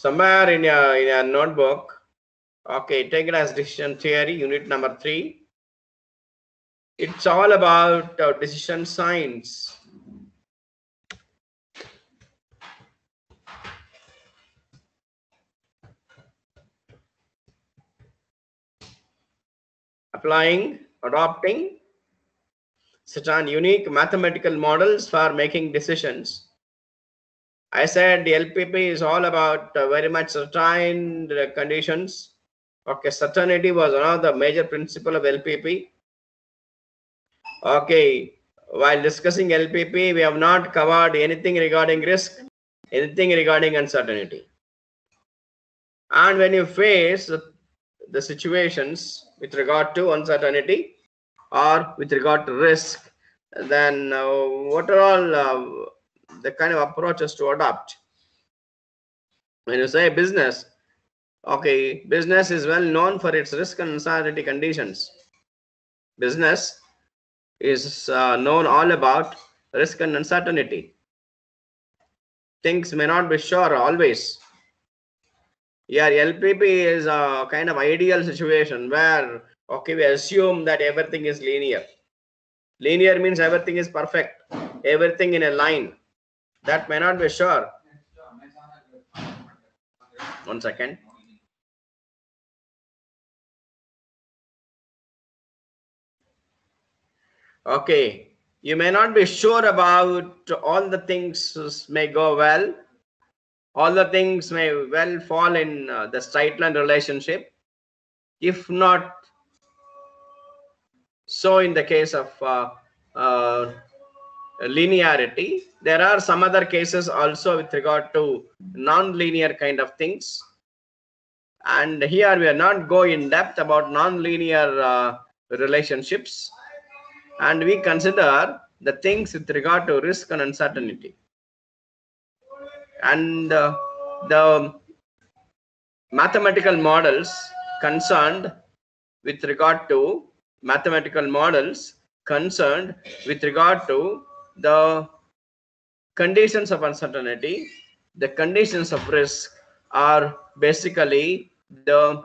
somewhere in your notebook. Okay, take it as decision theory, unit number 3. It's all about decision science. Applying, adopting certain unique mathematical models for making decisions. I said the LPP is all about very much certain conditions. Okay, certainty was one of the major principle of LPP. Okay, while discussing LPP, we have not covered anything regarding risk, anything regarding uncertainty. And when you face the situations with regard to uncertainty or with regard to risk, then what are all the kind of approaches to adopt? When you say business, okay, business is well known for its risk and uncertainty conditions. Business is known all about risk and uncertainty. Things may not be sure always. Yeah, LPP is a kind of ideal situation where, okay, we assume that everything is linear. Linear means everything is perfect, everything in a line. That may not be sure. 1 second. Okay, you may not be sure about all the things may go well. All the things may well fall in the straight line relationship. If not so, in the case of linearity, there are some other cases also with regard to non-linear kind of things. And here we are not going in depth about non-linear relationships. And we consider the things with regard to risk and uncertainty. And the mathematical models concerned with regard to the conditions of uncertainty, the conditions of risk are basically the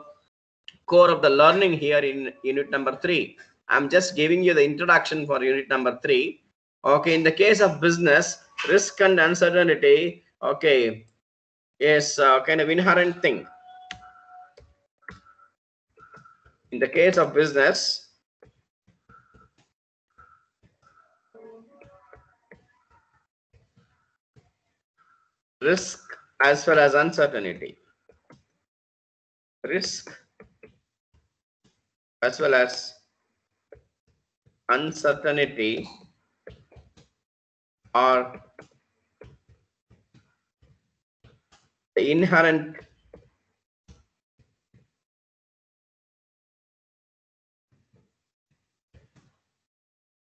core of the learning here in unit number 3. I'm just giving you the introduction for unit number 3. Okay, in the case of business, risk and uncertainty, okay, is kind of inherent thing. In the case of business, risk as well as uncertainty. Risk as well as uncertainty are the inherent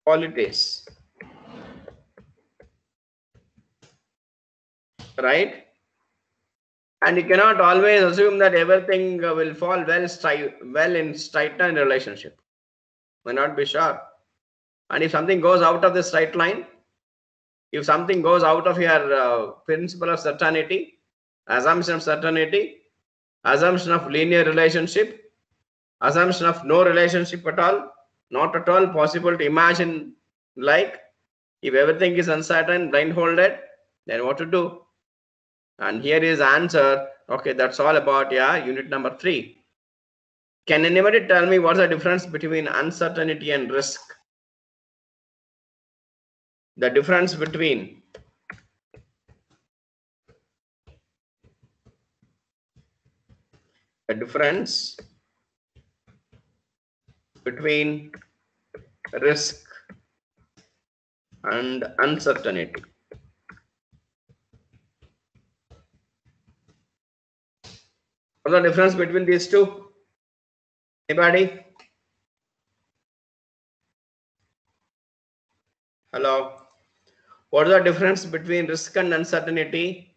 qualities, right? And you cannot always assume that everything will fall well in straight line relationship. May not be sure. And if something goes out of the straight line, if something goes out of your principle of certainty, assumption of certainty, assumption of linear relationship, assumption of no relationship at all, not at all possible to imagine, like if everything is uncertain, blindfolded, then what to do? And here is the answer. Okay, that's all about unit number 3. Can anybody tell me what's the difference between uncertainty and risk? The difference between risk and uncertainty. What's the difference between these two? Anybody? Hello? What is the difference between risk and uncertainty?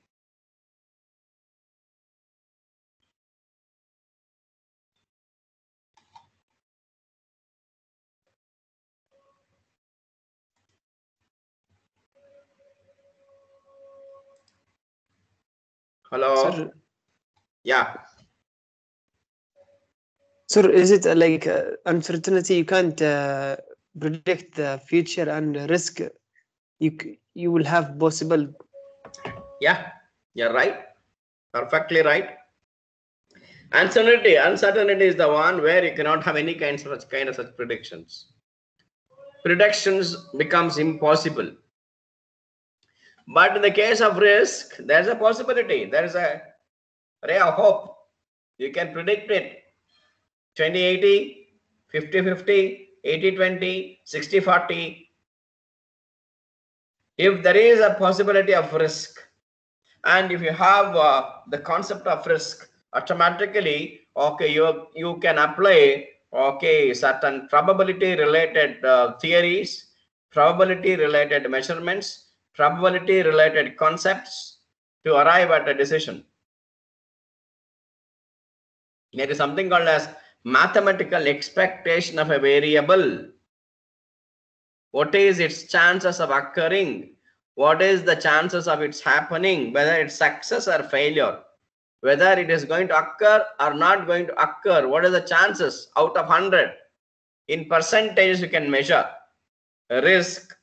Hello? Sir, Yeah. So is it like uncertainty? You can't predict the future, and risk. You will have possible. Yeah, you're right. Perfectly right. Uncertainty is the one where you cannot have any kind of such predictions. Predictions becomes impossible. But in the case of risk, there's a possibility. There is a ray of hope. You can predict it. 20/80, 50/50, 80/20, 60/40. If there is a possibility of risk, and if you have the concept of risk, automatically, okay, you can apply, okay, certain probability related theories, probability related measurements, probability related concepts to arrive at a decision. There is something called as mathematical expectation of a variable. What is its chances of occurring? What is the chances of its happening? Whether it's success or failure, whether it is going to occur or not going to occur. What are the chances out of 100? In percentages you can measure risk.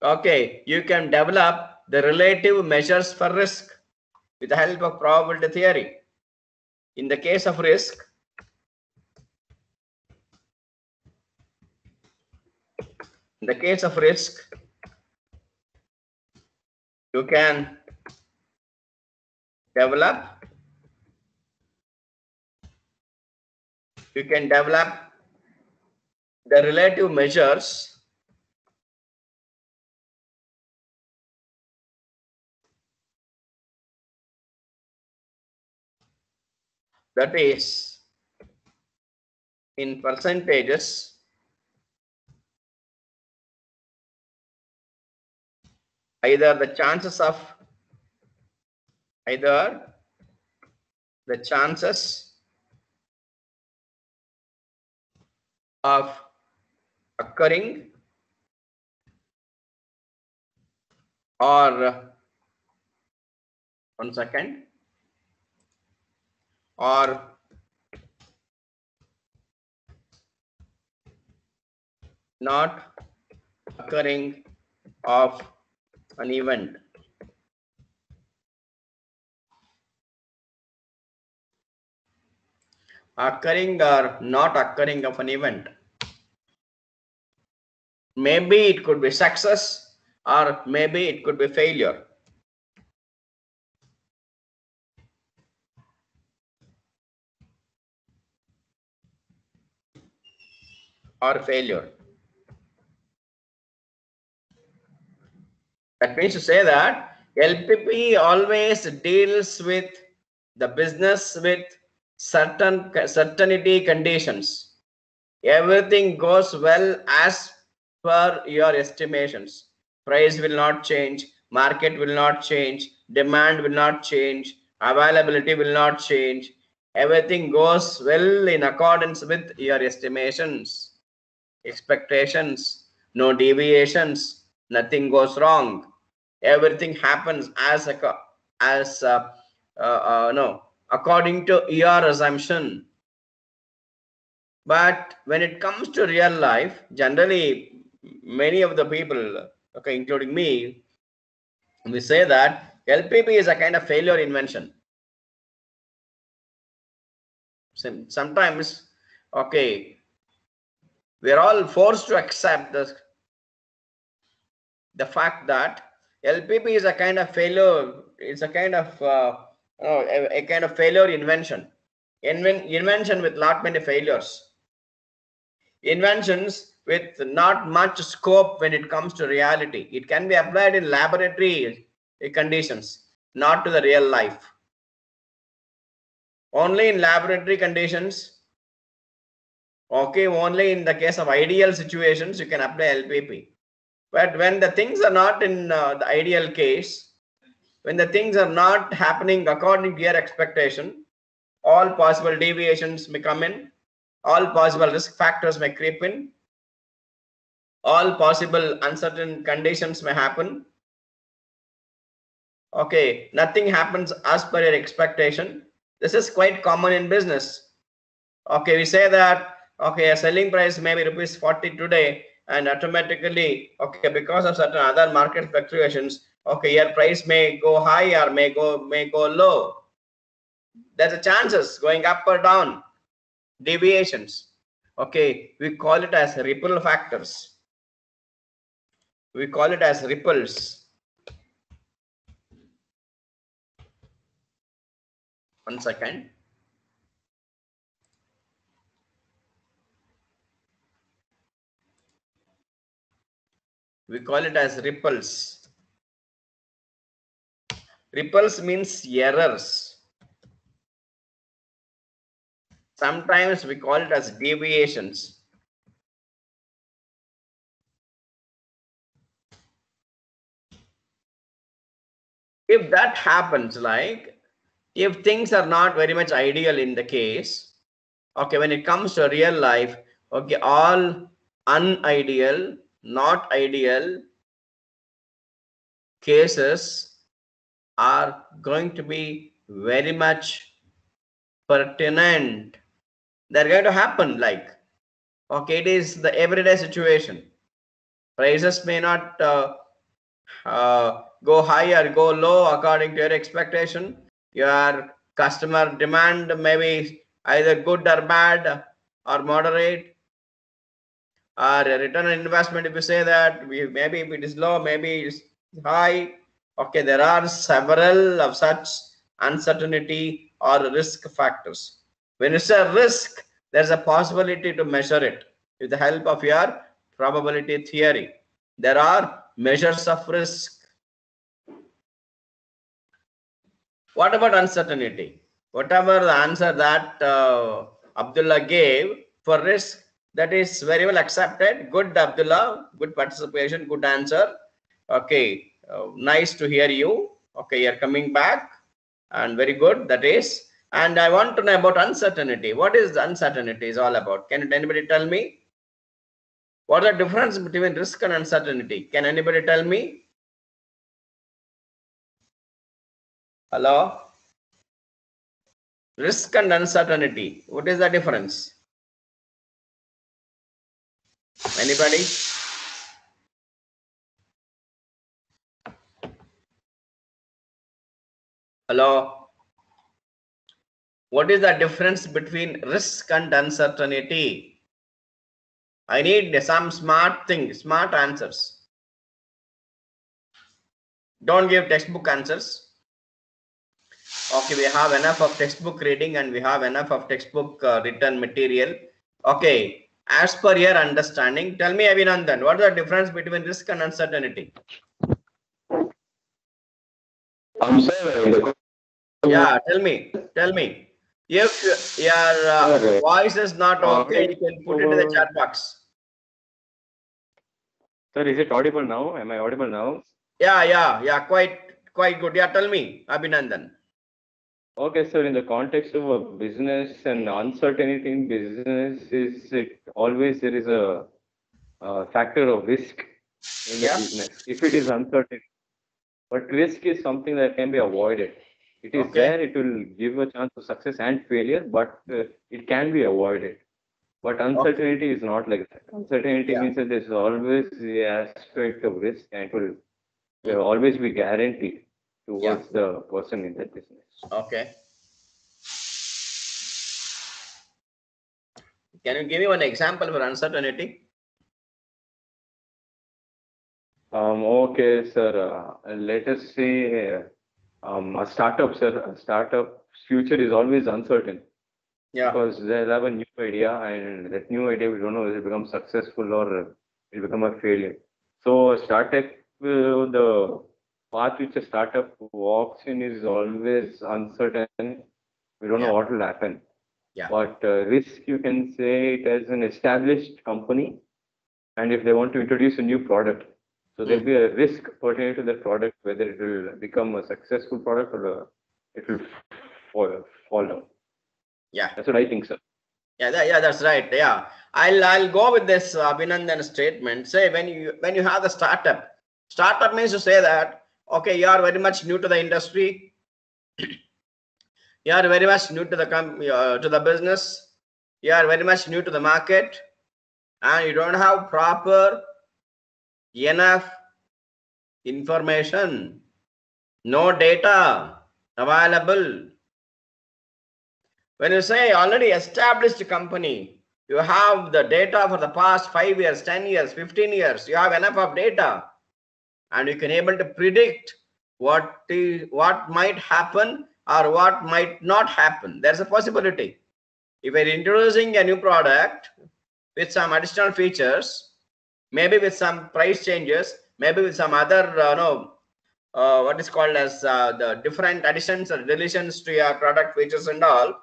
Okay, you can develop the relative measures for risk with the help of probability theory. In the case of risk, you can develop the relative measures that is in percentages either the chances of occurring or 1 second or not occurring of an event. Occurring or not occurring of an event. Maybe it could be success or maybe it could be failure. Or failure. That means to say that LPP always deals with the business with certainty conditions. Everything goes well as per your estimations. Price will not change, market will not change, demand will not change, availability will not change. Everything goes well in accordance with your estimations, expectations, no deviations, nothing goes wrong. Everything happens according to your assumption. But when it comes to real life, generally many of the people, okay, including me, we say that LPP is a kind of failure invention. Sometimes, okay, we're all forced to accept the fact that LPP is a kind of failure. It's a kind of a kind of failure invention. Invention with lot many failures. Inventions with not much scope when it comes to reality. It can be applied in laboratory conditions, not to the real life. Only in laboratory conditions, okay, only in the case of ideal situations, you can apply LPP. But when the things are not in the ideal case, when the things are not happening according to your expectation, all possible deviations may come in, all possible risk factors may creep in, all possible uncertain conditions may happen. Okay, nothing happens as per your expectation. This is quite common in business. Okay, we say that, okay, a selling price may be rupees 40 today, and automatically, okay, because of certain other market fluctuations, okay, your price may go high or may go low. There's a chances going up or down, deviations. Okay, we call it as ripple factors. We call it as ripples. One second. We call it as ripples. Ripples means errors. Sometimes we call it as deviations. If that happens, like if things are not very much ideal in the case, okay, when it comes to real life, okay, all unideal, not ideal cases are going to be very much pertinent. They're going to happen, like, okay, it is the everyday situation. Prices may not go high or go low according to your expectation. Your customer demand may be either good or bad or moderate, or a return on investment, if you say that maybe if it is low, maybe it's high. Okay, there are several of such uncertainty or risk factors. When it's a risk, there's a possibility to measure it with the help of your probability theory. There are measures of risk. What about uncertainty? Whatever the answer that Abdullah gave for risk, that is very well accepted. Good, Abdullah. Good participation. Good answer. Okay. Nice to hear you. Okay, you're coming back. And very good. That is. And I want to know about uncertainty. What is uncertainty is all about? Can anybody tell me? What is the difference between risk and uncertainty? Can anybody tell me? Hello? Risk and uncertainty. What is the difference? Anybody? Hello? What is the difference between risk and uncertainty? I need some smart answers. Don't give textbook answers. Okay, we have enough of textbook reading and we have enough of textbook written material. Okay, as per your understanding, tell me, Abhinandan, what is the difference between risk and uncertainty? I'm sorry. Yeah, tell me. If your voice is not okay, you can put it in the chat box. Sir, is it audible now? Am I audible now? Yeah, quite good. Yeah, tell me, Abhinandan. Okay, sir. In the context of a business and uncertainty in business, always there is a factor of risk in the business if it is uncertain. But risk is something that can be avoided. It is there. It will give a chance of success and failure, but it can be avoided. But uncertainty is not like that. Uncertainty means that there's always the aspect of risk, and it will always be guaranteed towards the person in that business. Okay. Can you give me one example for uncertainty? Okay, sir. Let us say a startup, sir. A startup's future is always uncertain. Yeah. Because they have a new idea, and that new idea, we don't know if it becomes successful or it will become a failure. So, startup, the path which a startup walks in is always uncertain. We don't know what will happen. Yeah. But risk, you can say it as an established company, and if they want to introduce a new product, so there'll be a risk pertaining to that product, whether it will become a successful product or it will fall down. Yeah, that's what I think, sir. Yeah, that's right. Yeah, I'll go with this Abhinandan statement. Say when you have the startup means to say that okay, you are very much new to the industry. You are very much new to the business. You are very much new to the market, and you don't have proper enough information, no data available. When you say already established company, you have the data for the past 5 years, 10 years, 15 years. You have enough of data, and you can able to predict what might happen or what might not happen. There's a possibility. If you're introducing a new product with some additional features, maybe with some price changes, maybe with some other what is called as the different additions or deletions to your product features and all.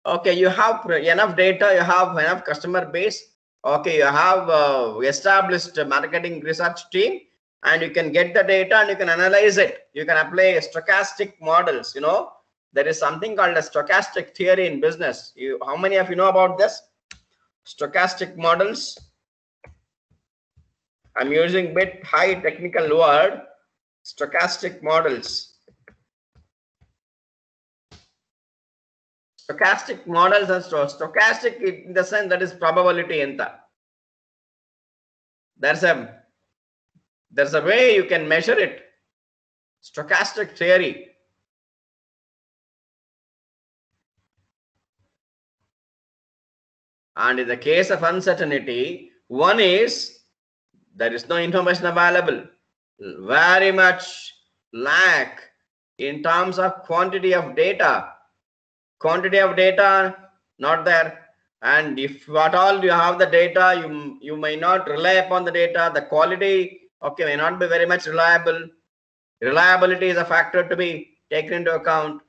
Okay, you have enough data, you have enough customer base. Okay, you have established marketing research team, and you can get the data and you can analyze it. You can apply stochastic models. You know, there is something called a stochastic theory in business. How many of you know about this? Stochastic models. I'm using bit high technical word. Stochastic models. Stochastic models and stochastic in the sense that is probability enta. There's a way you can measure it. Stochastic theory. And in the case of uncertainty, one is there is no information available. Very much lack in terms of quantity of data. Quantity of data not there, and if at all you have the data, you may not rely upon the data. The quality, okay, may not be very much reliable. Reliability is a factor to be taken into account.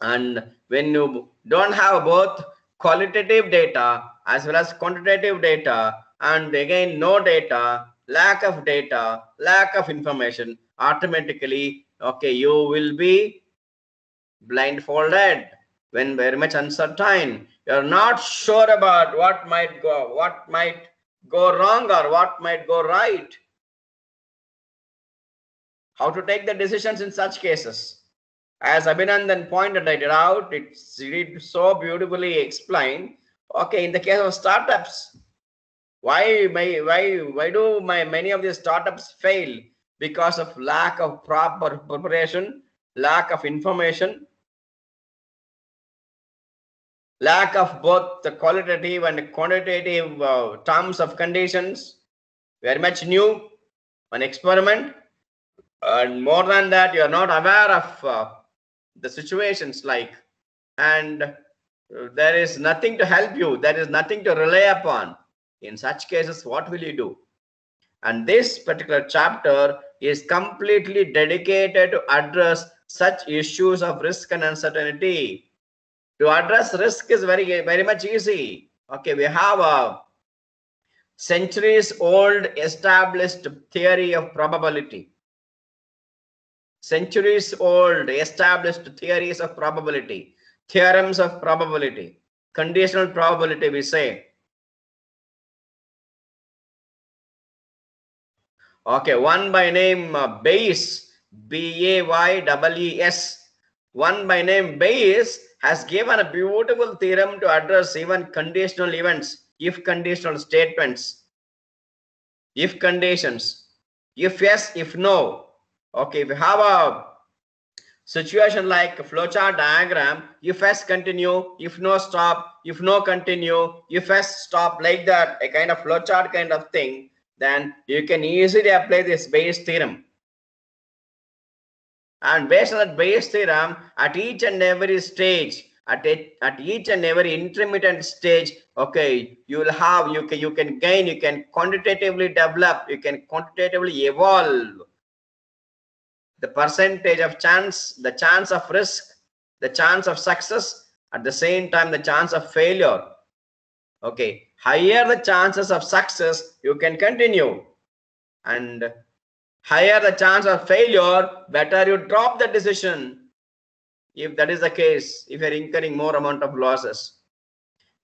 And when you don't have both qualitative data as well as quantitative data, and again no data, lack of data, lack of information, automatically, okay, you will be blindfolded. When very much uncertain, you're not sure about what might go wrong or what might go right. How to take the decisions in such cases? As Abhinandan pointed it out, it's so beautifully explained. Okay, in the case of startups, why do many of these startups fail? Because of lack of proper preparation, lack of information, lack of both the qualitative and quantitative terms of conditions. Very much new, an experiment, and more than that, you are not aware of the situations and there is nothing to help you. There is nothing to rely upon. In such cases, what will you do? And this particular chapter is completely dedicated to address such issues of risk and uncertainty. To address risk is very much easy. Okay, we have a centuries old established theory of probability. Centuries old established theories of probability, theorems of probability, conditional probability we say. Okay, one by name Bayes, B-A-Y-E-E-S. One by name Bayes has given a beautiful theorem to address even conditional events, if conditional statements, if conditions, if yes, if no. Okay, if you have a situation like a flowchart diagram, if yes, continue, if no, stop, if no, continue, if yes, stop, like that, a kind of flowchart kind of thing, then you can easily apply this Bayes theorem. And based on that Bayes theorem, at each and every stage, at each and every intermittent stage, okay, you will have, you can gain, you can quantitatively develop, you can quantitatively evolve the percentage of chance, the chance of risk, the chance of success, at the same time the chance of failure. Okay, higher the chances of success, you can continue, and higher the chance of failure, better you drop the decision. If that is the case, if you're incurring more amount of losses,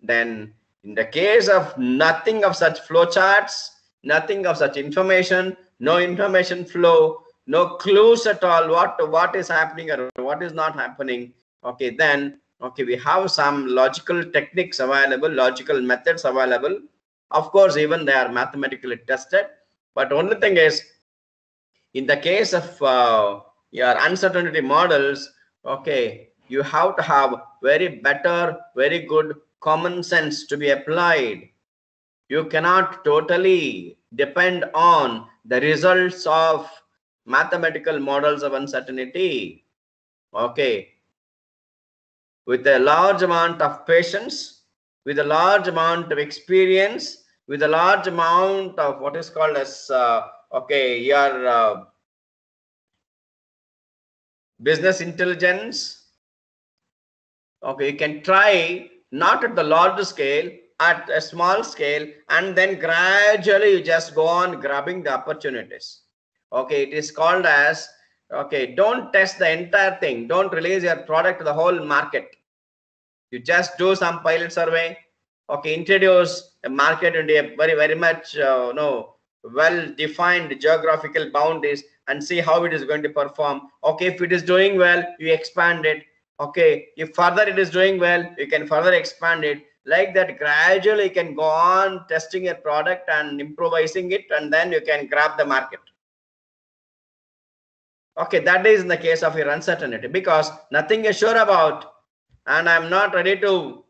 then in the case of nothing of such flowcharts, nothing of such information, no information flow, no clues at all what is happening or what is not happening, okay, then okay, we have some logical techniques available, logical methods available. Of course, even they are mathematically tested. But only thing is, in the case of your uncertainty models, okay, you have to have very good common sense to be applied. You cannot totally depend on the results of mathematical models of uncertainty. Okay, with a large amount of patience, with a large amount of experience, with a large amount of what is called as okay, your business intelligence. Okay, you can try not at the large scale, at a small scale, and then gradually you just go on grabbing the opportunities. Okay, it is called as, okay, don't test the entire thing, don't release your product to the whole market. You just do some pilot survey, okay, introduce a market into a very much well defined geographical boundaries, and see how it is going to perform. Okay, if it is doing well, you expand it. Okay, if further it is doing well, you can further expand it. Like that, gradually you can go on testing your product and improvising it, and then you can grab the market. Okay, that is in the case of your uncertainty, because nothing is sure about, and I'm not ready to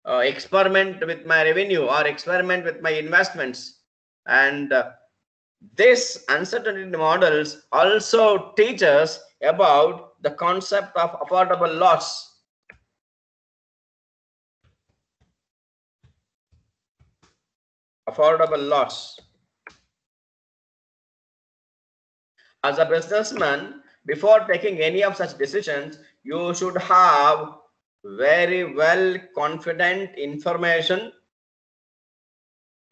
experiment with my revenue or experiment with my investments. And this uncertainty models also teach us about the concept of affordable loss. Affordable loss. As a businessman, before taking any of such decisions, you should have very well confident information,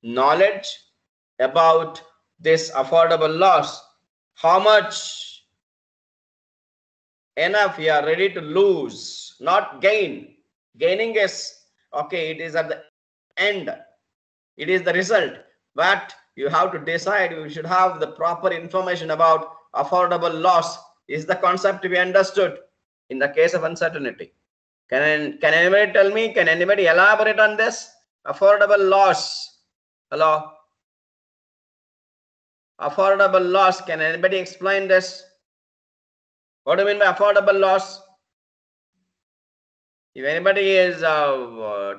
knowledge about this affordable loss. How much enough you are ready to lose, not gain. Gaining is okay, it is at the end, it is the result. But you have to decide, you should have the proper information about affordable loss. Is the concept to be understood in the case of uncertainty? Can anybody tell me, can anybody elaborate on this? Affordable loss. Hello? Affordable loss, can anybody explain this? What do you mean by affordable loss? If anybody is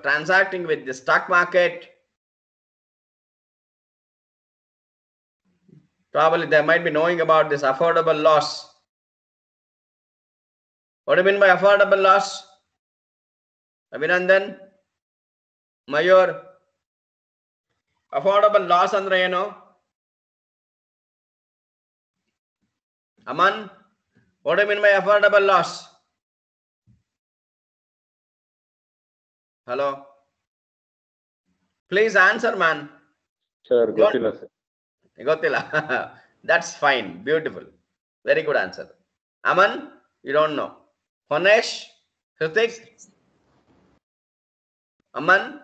transacting with the stock market, probably they might be knowing about this affordable loss. What do you mean by affordable loss? Abhinandan, Mayur, affordable loss andre ಏನು? Aman, what do you mean by affordable loss? Hello? Please answer, man. Sir, ಗೊತ್ತಿಲ್ಲ sir. Gottila. That's fine. Beautiful. Very good answer. Aman, you don't know. Honesh, Hrithik, Aman.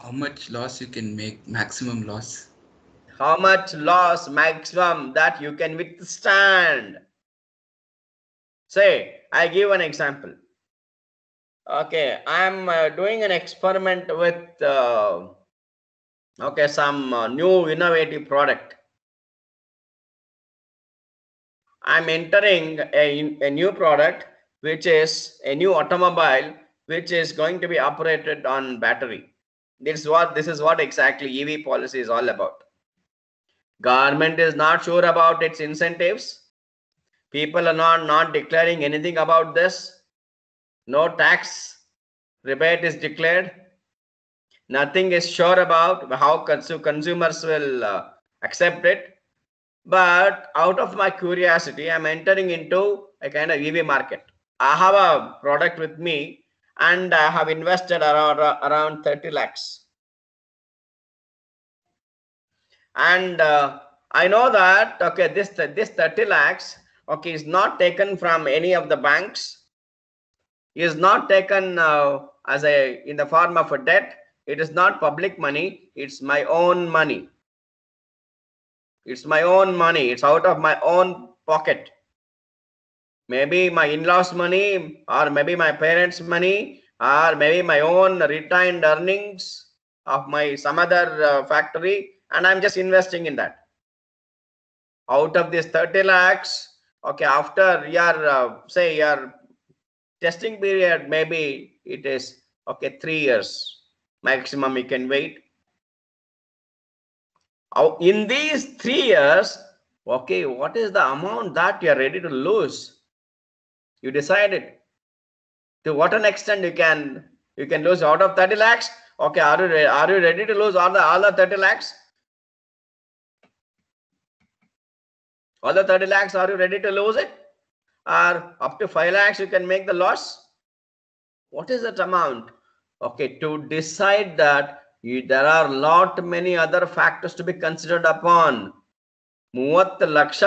How much loss you can make, maximum loss? How much loss maximum that you can withstand? Say, I give an example. Okay, I'm doing an experiment with okay, some new innovative product. I'm entering a new product, which is a new automobile, which is going to be operated on battery. This is what exactly EV policy is all about. Government is not sure about its incentives. People are not declaring anything about this. No tax rebate is declared. Nothing is sure about how consumers will accept it. But out of my curiosity, I'm entering into a kind of EV market. I have a product with me, and I have invested around 30 lakhs. And I know that okay, this 30 lakhs okay is not taken from any of the banks, is not taken as in the form of a debt. It is not public money, it's my own money. It's my own money, it's out of my own pocket. maybe my in-laws money, or maybe my parents money, or maybe my own retained earnings of my some other factory, and I'm just investing in that. Out of this 30 lakhs, okay, after your say your testing period, maybe it is okay 3 years maximum you can wait. In these 3 years, okay, what is the amount that you are ready to lose? You decide it. To what an extent you can lose out of 30 lakhs. Okay, are you ready to lose all the 30 lakhs? All the 30 lakhs, are you ready to lose it? Or up to 5 lakhs you can make the loss? What is that amount? Okay, to decide that, there are many other factors to be considered upon. 30 lakh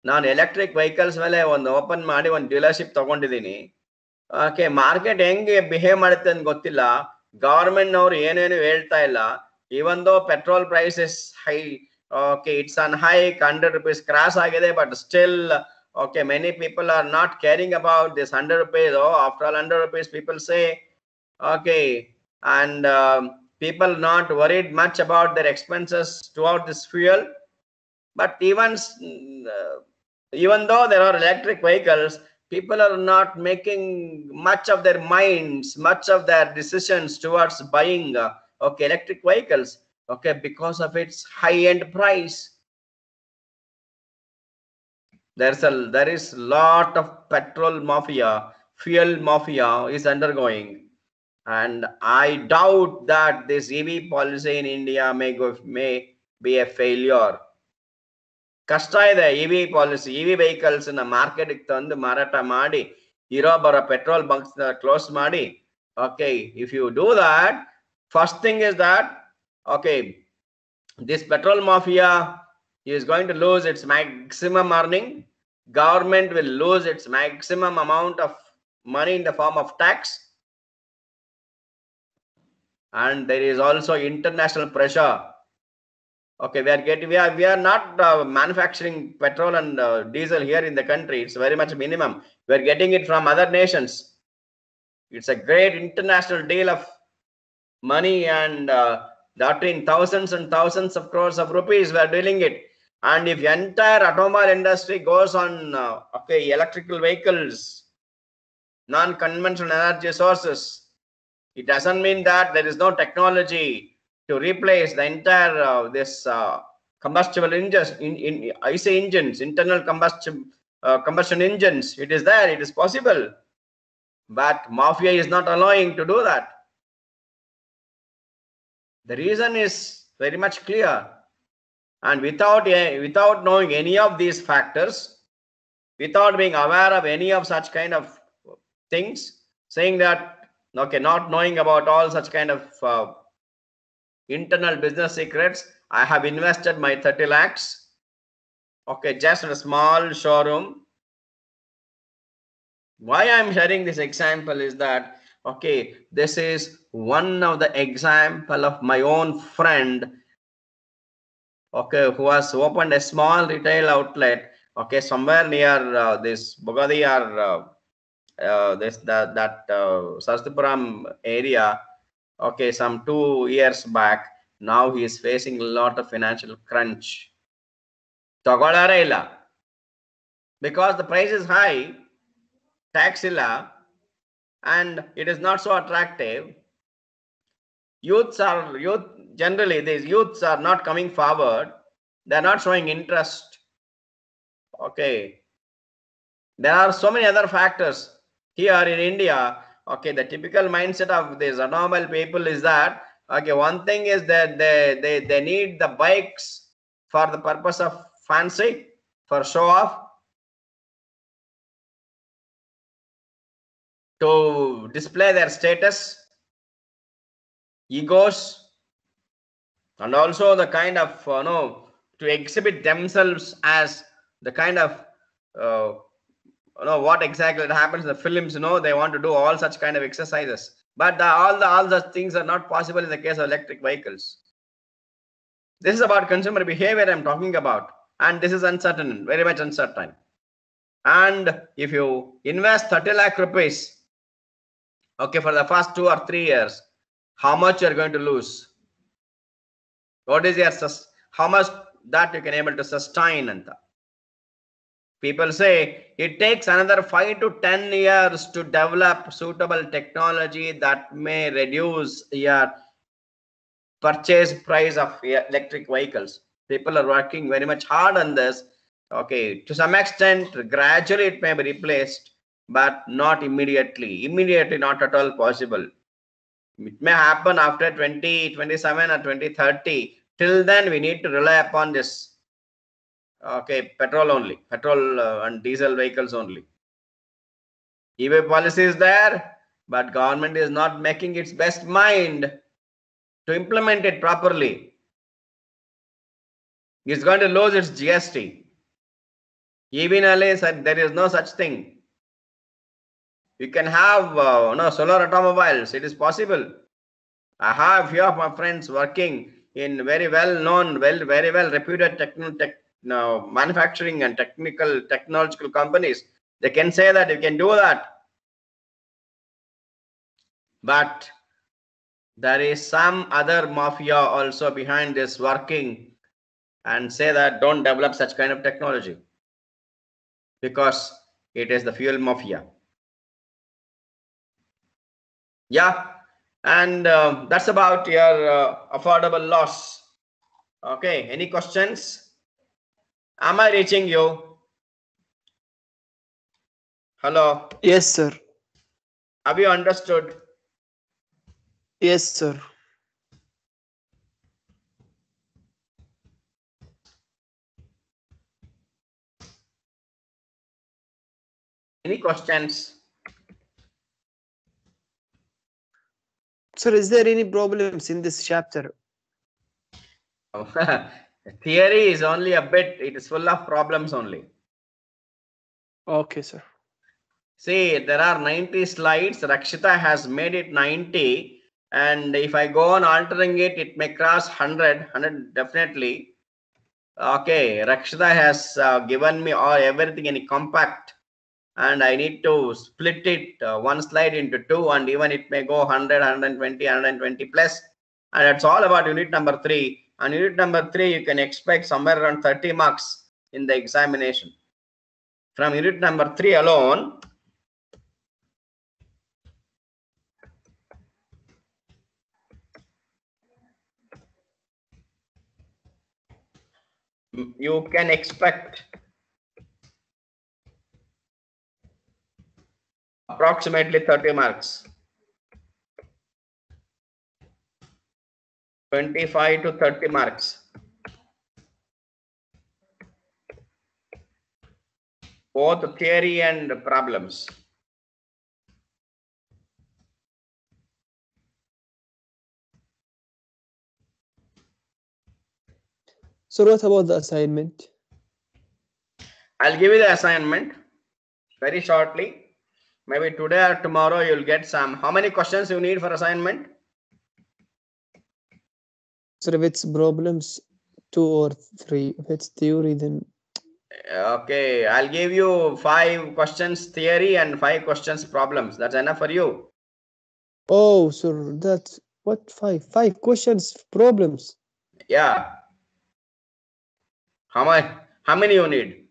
ನಾನು electric vehicles ಮೇಲೆ ಒಂದು open ಮಾಡಿ ಒಂದು dealership ತಗೊಂಡಿದ್ದೀನಿ. Okay, market ಹೆಂಗೆ behave ಮಾಡುತ್ತೆ ಅಂತ ಗೊತ್ತಿಲ್ಲ. ಗವರ್ಮೆಂಟ್ ನವರು ಏನೇನು ಹೇಳ್ತಾ ಇಲ್ಲ. Even though petrol price is high, okay, it's on hike, 100 rupees cross ಆಗಿದೆ, but still okay, many people are not caring about this 100 rupees. Oh, after all 100 rupees people say, okay, and people not worried much about their expenses throughout this fuel. But even though there are electric vehicles, people are not making much of their minds, much of their decisions towards buying okay, electric vehicles, okay, because of its high-end price. There is lot of petrol mafia, fuel mafia is undergoing, and I doubt that this EV policy in India may be a failure. ಕಷ್ಟ ಇದೆ EV policy. EV vehicles ನ market ತಂದು ಮಾರಾಟ ಮಾಡಿ ಇರೋ ಬರೋ petrol bunks close ಮಾಡಿ. Okay, if you do that, first thing is that, okay, this petrol mafia is going to lose its maximum earning. Government will lose its maximum amount of money in the form of tax, and there is also international pressure. Okay, we are not manufacturing petrol and diesel here in the country. It's very much minimum. We are getting it from other nations. It's a great international deal of money, and that in thousands and thousands of crores of rupees we are dealing it. And if the entire automobile industry goes on okay, electrical vehicles, non-conventional energy sources, it doesn't mean that there is no technology to replace the entire combustible engines, IC engines, internal combustion engines. It is there, it is possible, but mafia is not allowing to do that. The reason is very much clear. And without knowing any of these factors, without being aware of any of such kind of things, saying that, okay, not knowing about all such kind of internal business secrets, I have invested my 30 lakhs, okay, just in a small showroom. Why I'm sharing this example is that, okay, this is one of the example of my own friend, okay, who has opened a small retail outlet, okay, somewhere near this Bogadi or Sastupuram area, okay, some 2 years back. Now he is facing a lot of financial crunch. Tagolare illa, because the price is high, tax illa, and it is not so attractive. Generally these youths are not coming forward. They are not showing interest. Okay, there are so many other factors here in India. Okay, the typical mindset of these normal people is that, okay, one thing is that they need the bikes for the purpose of fancy, for show off, to display their status, egos, and also the kind of to exhibit themselves as the kind of what exactly happens in the films. They want to do all such kind of exercises, but all the things are not possible in the case of electric vehicles. This is about consumer behavior I'm talking about, and this is uncertain, very much uncertain. And if you invest 30 lakh rupees, okay, for the first 2 or 3 years, how much you're going to lose? What is your, how much that you can able to sustain? And people say it takes another 5 to 10 years to develop suitable technology that may reduce your purchase price of electric vehicles. People are working very much hard on this. Okay, to some extent, gradually it may be replaced, but not immediately. Immediately, not at all possible. It may happen after 2027 or 2030. Till then, we need to rely upon this. Okay, petrol only, petrol and diesel vehicles only. EV policy is there, but government is not making its best mind to implement it properly. It's going to lose its GST. Even earlier said there is no such thing. You can have solar automobiles. It is possible. I have few of my friends working in very well known, very well reputed manufacturing and technological companies. They can say that you can do that. But there is some other mafia also behind this working and say that don't develop such kind of technology because it is the fuel mafia. Yeah, and that's about your affordable loss. Okay, any questions? Am I reaching you? Hello? Yes, sir. Have you understood? Yes, sir. Any questions? Sir, is there any problems in this chapter? Theory is only a bit, it is full of problems only. Okay, sir. See, there are 90 slides. Rakshita has made it 90. And if I go on altering it, it may cross 100 definitely. Okay, Rakshita has given me everything in a compact. And I need to split it one slide into 2, and even it may go 100, 120, 120 plus. And it's all about unit number 3. And unit number 3, you can expect somewhere around 30 marks in the examination. From unit number 3 alone, you can expect approximately 30 marks. 25 to 30 marks. Both theory and problems. So what about the assignment? I'll give you the assignment very shortly. Maybe today or tomorrow you'll get some. How many questions you need for assignment? So if it's problems, 2 or 3. If it's theory, then Okay, I'll give you 5 questions theory and 5 questions problems. That's enough for you. oh, sir, that's what 5 questions problems. Yeah. How many you need?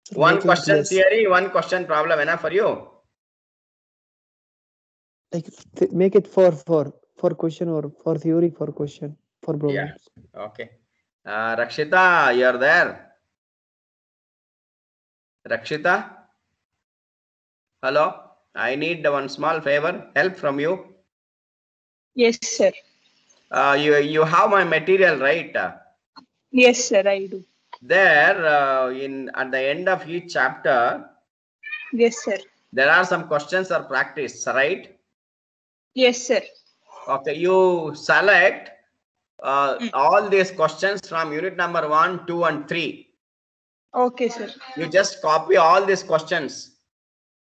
Sir, One make it question less. theory, 1 question problem. Enough for you? Like make it 4 question, or 4 theory, 4 question, 4 problems. Yeah. Okay. Rakshita, you're there. Rakshita? Hello? I need one small favor, help from you. Yes, sir. You have my material, right? Yes, sir, I do. There, at the end of each chapter, Yes, sir. there are some questions or practice, right? Yes, sir. Okay, you select all these questions from unit number 1, 2, and 3. Okay, sir. You just copy all these questions.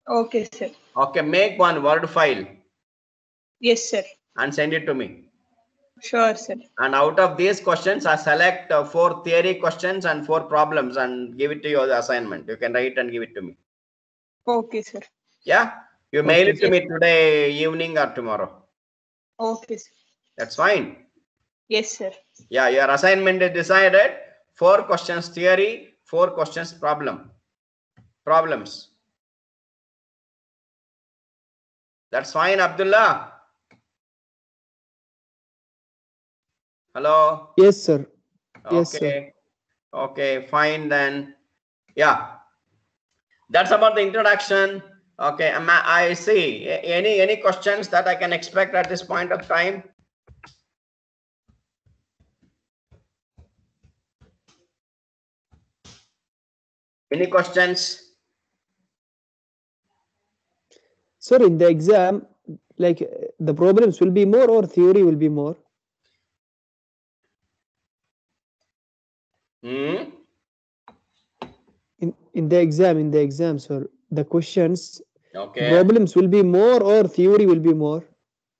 Okay, sir. Okay, make one Word file Yes, sir. and send it to me. Sure, sir. And out of these questions, I select 4 theory questions and 4 problems and give it to you as assignment. You can write and give it to me. Okay, sir. Yeah, you mail Okay, it to me today evening or tomorrow. Okay, sir. That's fine. Yes, sir. Yeah, your assignment is decided. 4 questions theory, 4 questions problems. That's fine, Abdullah. Hello. Yes, sir. Yes, sir. Okay. Okay, fine then. Yeah. That's about the introduction. Okay, I see. Any questions that I can expect at this point of time? Any questions? Sir, in the exam, like the problems will be more or theory will be more? Hmm? In the exam, sir, the questions, Okay. problems will be more or theory will be more?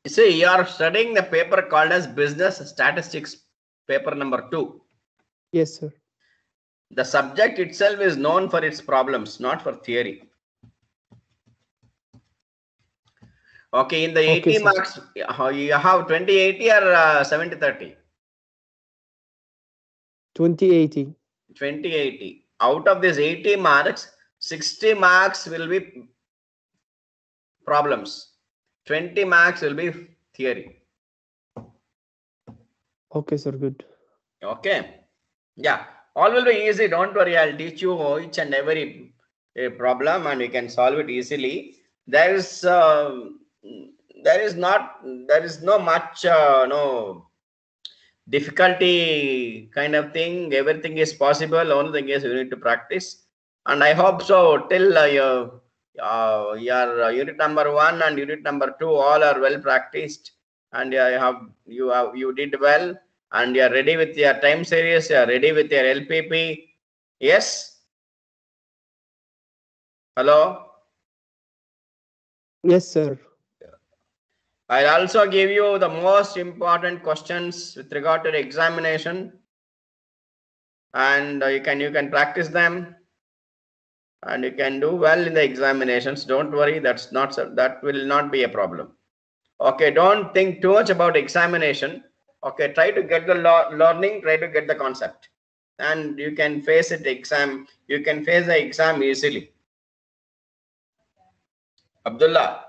You see, you are studying the paper called as Business Statistics, paper number 2. Yes, sir. The subject itself is known for its problems, not for theory. Okay, in the 80 sir. marks, you have 2080 or 7030? 2080. 2080. Out of this 80 marks, 60 marks will be problems. 20 marks will be theory. Okay, sir, good. Okay. Yeah, all will be easy. Don't worry. I'll teach you each and every problem and you can solve it easily. There is no much no difficulty kind of thing. Everything is possible. Only thing is you need to practice. And I hope so till your unit number 1 and unit number 2 all are well practiced, and you did well, and you are ready with your time series. You are ready with your LPP. Yes. Hello. Yes, sir. I'll also give you the most important questions with regard to the examination, and you can practice them, and you can do well in the examinations. Don't worry, that will not be a problem. Okay, don't think too much about examination. Okay, try to get the learning, try to get the concept, and you can face it exam. You can face the exam easily. Abdullah,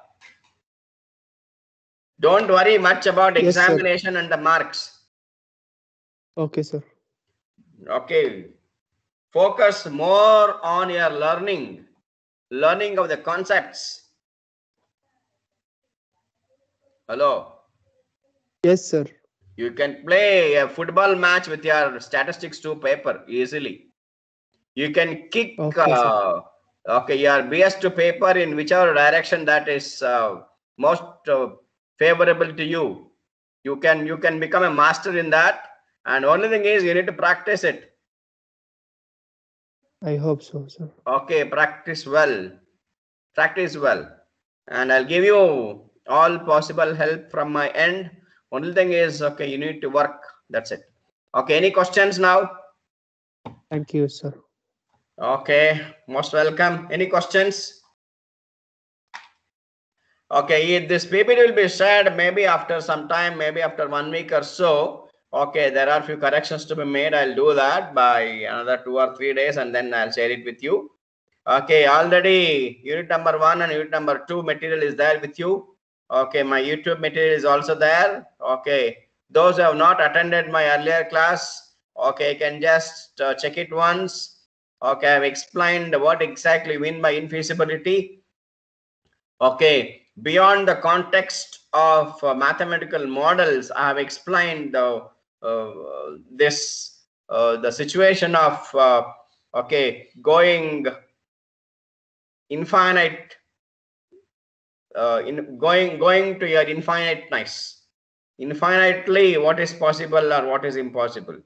don't worry much about Yes, sir. examination and the marks. Okay, sir. Okay, focus more on your learning of the concepts. Hello. Yes, sir. You can play a football match with your statistics 2 paper easily. You can kick Okay, sir. your BS2 paper in whichever direction that is most favorable to you. You can become a master in that, and only thing is you need to practice it. I hope so, sir. Okay, practice well, and I'll give you all possible help from my end. Only thing is, okay, you need to work. That's it. Okay, any questions now? Thank you, sir. Okay, most welcome. Any questions? Okay, this PPT will be shared maybe after some time, maybe after 1 week or so. Okay, there are few corrections to be made. I'll do that by another 2 or 3 days, and then I'll share it with you. Okay, already unit number 1 and unit number 2 material is there with you. Okay, my YouTube material is also there. Okay, those who have not attended my earlier class, okay, can just check it once. Okay, I've explained what exactly we mean by infeasibility. Okay, beyond the context of mathematical models, I have explained the situation of okay, going infinite, going to your infiniteness, infinitely what is possible or what is impossible.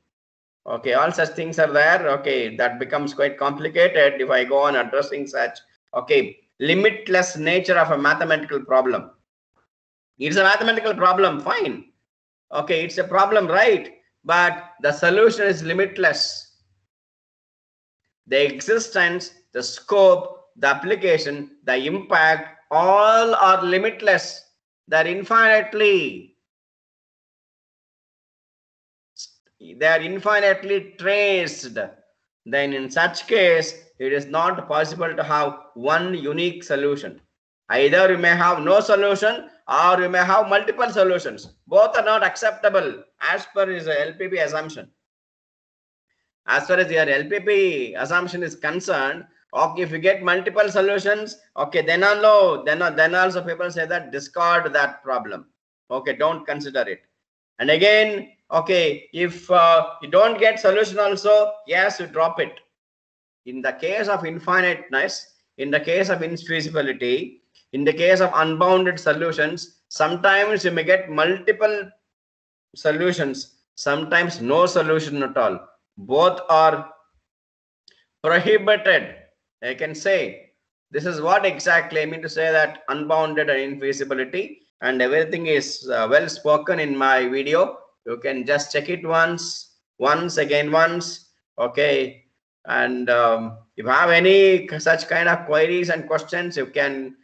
Okay, all such things are there. Okay, that becomes quite complicated if I go on addressing such, okay, limitless nature of a mathematical problem. It's a mathematical problem, fine. Okay, it's a problem, right? But the solution is limitless. The existence, the scope, the application, the impact, all are limitless. They're infinitely traced. Then in such case, it is not possible to have one unique solution. Either you may have no solution or you may have multiple solutions. Both are not acceptable as per his LPP assumption. As far as your LPP assumption is concerned, okay, if you get multiple solutions, okay, then also people say that discard that problem. Okay, don't consider it. And again, okay, if you don't get solution also, yes, you drop it. In the case of infiniteness, in the case of infeasibility, in the case of unbounded solutions, sometimes you may get multiple solutions, sometimes no solution at all. Both are prohibited. I can say this is what exactly I mean to say, that unbounded and infeasibility, and everything is well spoken in my video. You can just check it once again. Okay, and if you have any such kind of queries and questions, you can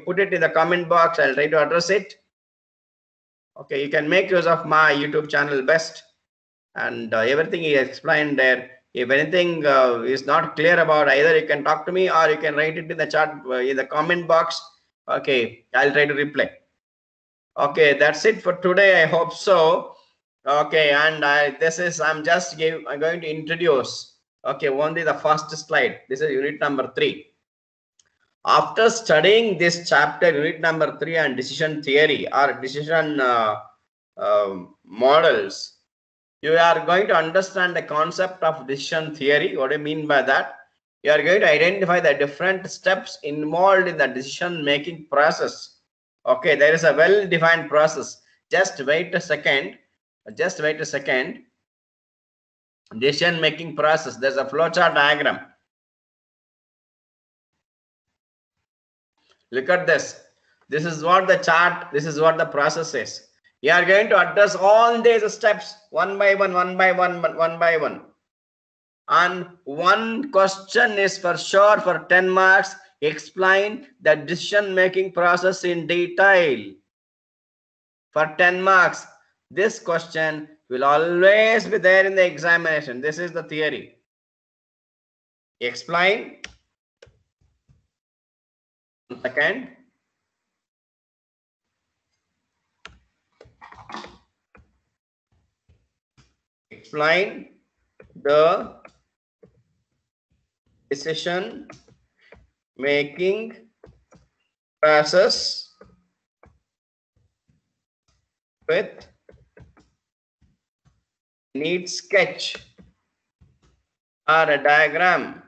put it in the comment box. I'll try to address it. Okay, you can make use of my YouTube channel best, and everything is explained there. If anything is not clear about, either you can talk to me or you can write it in the chat, in the comment box. Okay, I'll try to reply. Okay, that's it for today. I hope so. Okay, and I'm going to introduce, okay, only the first slide. This is unit number 3. After studying this chapter, unit number 3, and decision theory or decision models, you are going to understand the concept of decision theory. What do you mean by that? You are going to identify the different steps involved in the decision making process. Okay, there is a well defined process. Just wait a second. Decision making process. There's a flowchart diagram. Look at this. This is what the chart, this is what the process is. You are going to address all these steps one by one. And one question is for sure for 10 marks. Explain the decision making process in detail. For 10 marks. This question will always be there in the examination. This is the theory. Explain. 1 second. Explain the decision making process with neat sketch or a diagram.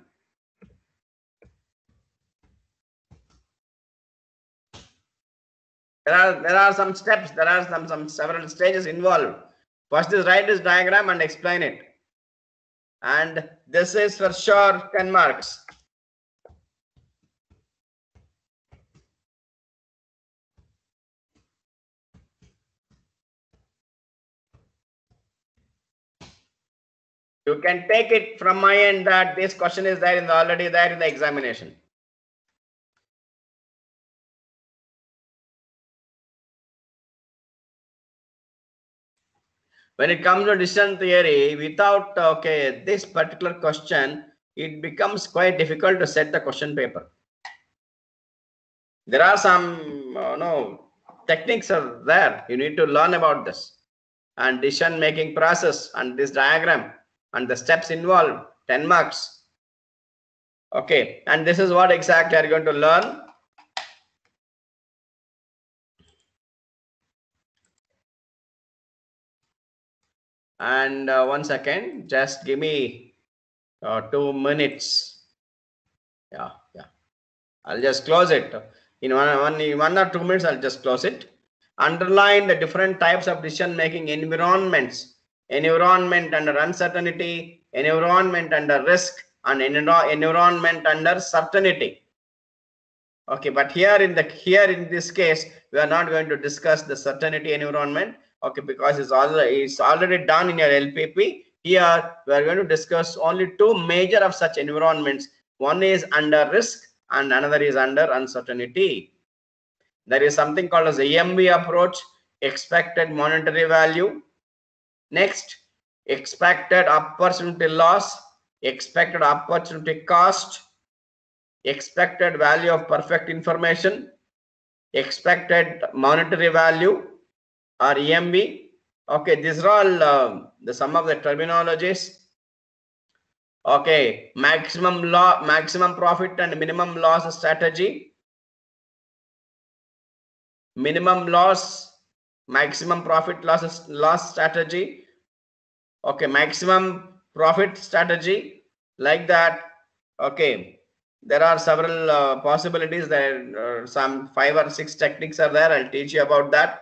There are some steps, there are some several stages involved. First is write this diagram and explain it. And this is for sure 10 marks. You can take it from my end that this question is there already there in the examination. When it comes to decision theory, without this particular question, it becomes quite difficult to set the question paper. There are some techniques are there. You need to learn about this and decision making process and this diagram and the steps involved. 10 marks. Okay, and this is what exactly are you going to learn. And 1 second, just give me 2 minutes. Yeah, I'll just close it in one or 2 minutes. I'll just close it. Underline the different types of decision making environments: environment under uncertainty, environment under risk, and environment under certainty. Okay, but here in this case, we are not going to discuss the certainty environment. Okay, because it's already done in your LPP. Here we are going to discuss only two major of such environments. One is under risk and another is under uncertainty. There is something called as the EMV approach, expected monetary value. Next, expected opportunity loss, expected opportunity cost, expected value of perfect information, expected monetary value or EMV. Okay, these are all some of the terminologies. Okay, maximum profit and minimum loss strategy. Minimum loss, maximum profit loss strategy. Okay, maximum profit strategy, like that. Okay, there are several possibilities. There some 5 or 6 techniques are there. I'll teach you about that.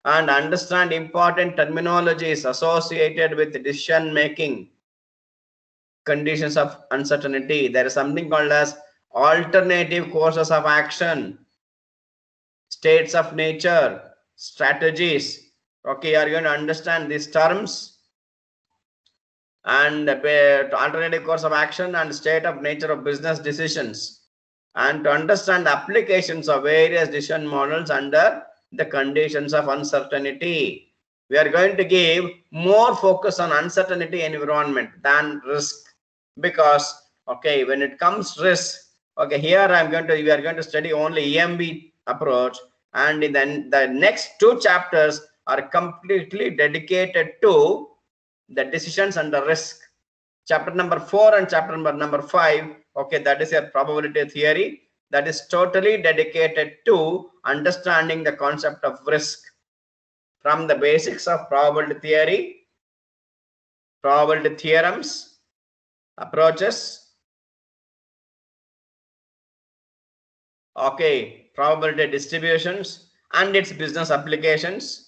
And understand important terminologies associated with decision making, conditions of uncertainty. There is something called as alternative courses of action, states of nature, strategies. Okay, are you going to understand these terms? And alternative course of action and state of nature of business decisions, and to understand the applications of various decision models under the conditions of uncertainty. We are going to give more focus on uncertainty environment than risk, because okay, when it comes risk, okay, here we are going to study only EMB approach, and then the next 2 chapters are completely dedicated to the decisions under risk. Chapter number 4 and chapter number 5, okay, that is a probability theory, that is totally dedicated to understanding the concept of risk from the basics of probability theory, probability theorems, approaches, okay, probability distributions and its business applications,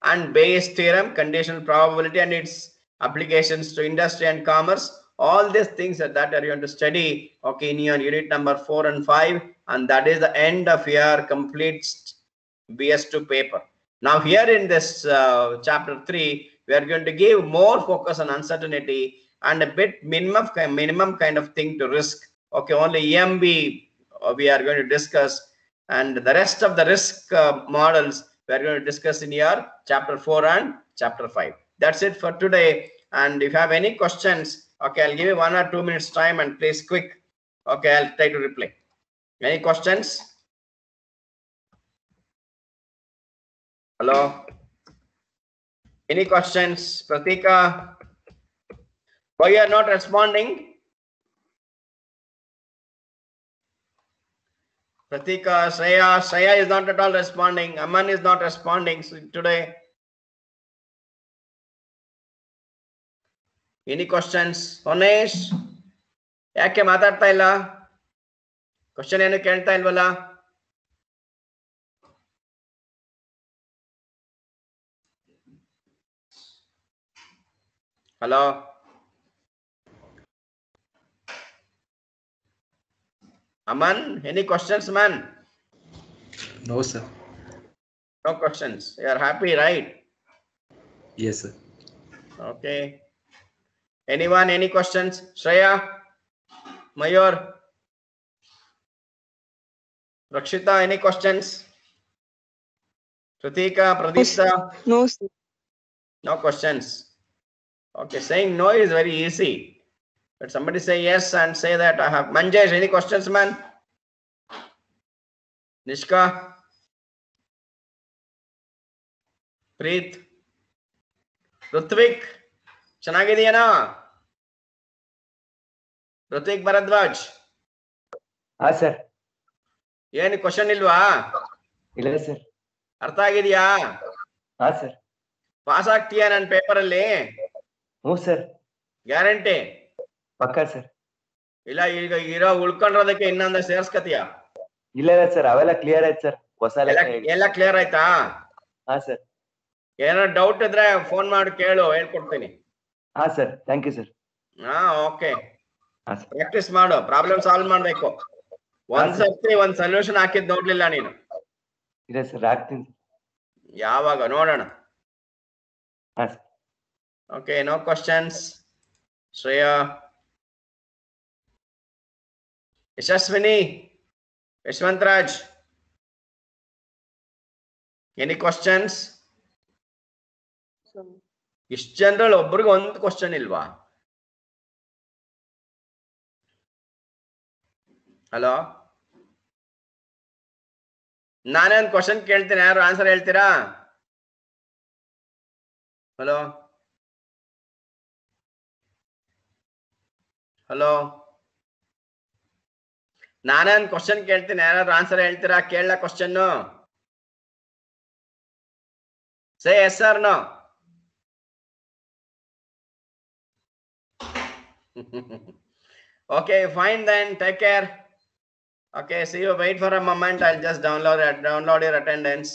and Bayes theorem, conditional probability and its applications to industry and commerce. All these things that are you going to study, okay, in your unit number 4 and 5, and that is the end of your complete BS2 paper. Now here in this chapter 3, we are going to give more focus on uncertainty and a bit minimum kind of thing to risk. Okay, only EMB we are going to discuss, and the rest of the risk models we are going to discuss in your chapter 4 and chapter 5. That's it for today. And if you have any questions, okay, I'll give you 1 or 2 minutes time, and please quick. Okay, I'll try to reply. Any questions? Hello? Any questions? Pratika? Why you are not responding? Pratika, Shreya is not at all responding. Aman is not responding today. Any questions? Onesh? Yake matarta illa? Question ಏನು ಕೇಳ್ತಾ ಇಲ್ವಲ್ಲ? Hello? Aman, any questions, man? No, sir. No questions. You are happy, right? Yes, sir. Okay. Anyone, any questions? Shreya? Mayur? Rakshita, any questions? Pratika, Pradipta? No, sir. No questions. Okay, saying no is very easy. But somebody say yes and say that I have. Manjesh, any questions, man? Nishka? Preet? Rutvik? ಚೆನ್ನಾಗಿದೆಯೇನಾ? Ritwik Bharadwaj? ಹಾ sir. ಏನು question ಇಲ್ವಾ? ಇಲ್ಲ sir. ಅರ್ಥ ಆಗಿದೆಯಾ? ಹಾ sir. Pass ಆಗ್ತೀಯಾ ನನ್ನ paper ಅಲ್ಲಿ? ಹ್ಞೂ ಸರ್. ಗ್ಯಾರಂಟಿ? ಪಕ್ಕಾ ಸರ್. ಇಲ್ಲ ಈಗ ಇರೋ ಉಳ್ಕೊಂಡಿರೋದಕ್ಕೆ ಇನ್ನೊಂದ ಸೇರ್ಸ್ಕತಿಯಾ? ಇಲ್ಲ ಸರ್, ಅವೆಲ್ಲ ಕ್ಲಿಯರ್ ಆಯ್ತು ಸರ್. ಹೊಸ ಎಲ್ಲ ಕ್ಲಿಯರ್ ಆಯ್ತಾ? ಹಾ ಸರ್. ಏನಾದ್ರು ಡೌಟ್ ಇದ್ರೆ ಫೋನ್ ಮಾಡಿ ಕೇಳು, ಹೇಳ್ಕೊಡ್ತೀನಿ. ಹಾ ಸರ್, ಥ್ಯಾಂಕ್ ಯು ಸರ್. ಹಾ, ಓಕೆ. ಪ್ರಾಕ್ಟೀಸ್ ಮಾಡು, ಪ್ರಾಬ್ಲಮ್ ಸಾಲ್ವ್ ಮಾಡ್ಬೇಕು. ಒಂದ್ಸತಿ ಒಂದ್ ಸೊಲ್ಯೂಷನ್ ಹಾಕಿದ್ ನೋಡ್ಲಿಲ್ಲ ನೀನು? ಇಲ್ಲ ಸರ್, ಹಾಕ್ತೀನಿ. ಯಾವಾಗ ನೋಡೋಣ? Yes. Okay, no questions. Shreya. Yashaswini. Yashwantraj. Any questions? Is general ಒಬ್ಬರಿಗೆ ಒಂದು ಕ್ವಶನ್ ಇಲ್ವಾ? ಹಲೋ, ನಾನೇ ಒಂದು ಕ್ವಶನ್ ಕೇಳ್ತೀನಿ, ಯಾರು ಆನ್ಸರ್ ಹೇಳ್ತೀರಾ? ಹಲೋ ಹಲೋ, ನಾನೇ ಒಂದು ಕ್ವಶನ್ ಕೇಳ್ತೀನಿ, ಯಾರು ಆನ್ಸರ್ ಹೇಳ್ತೀರಾ? ಕೇಳಲ್ಲ question. Say yes or no. Okay, fine then. Take care. Okay, see you. Wait for a moment. I'll just download your attendance.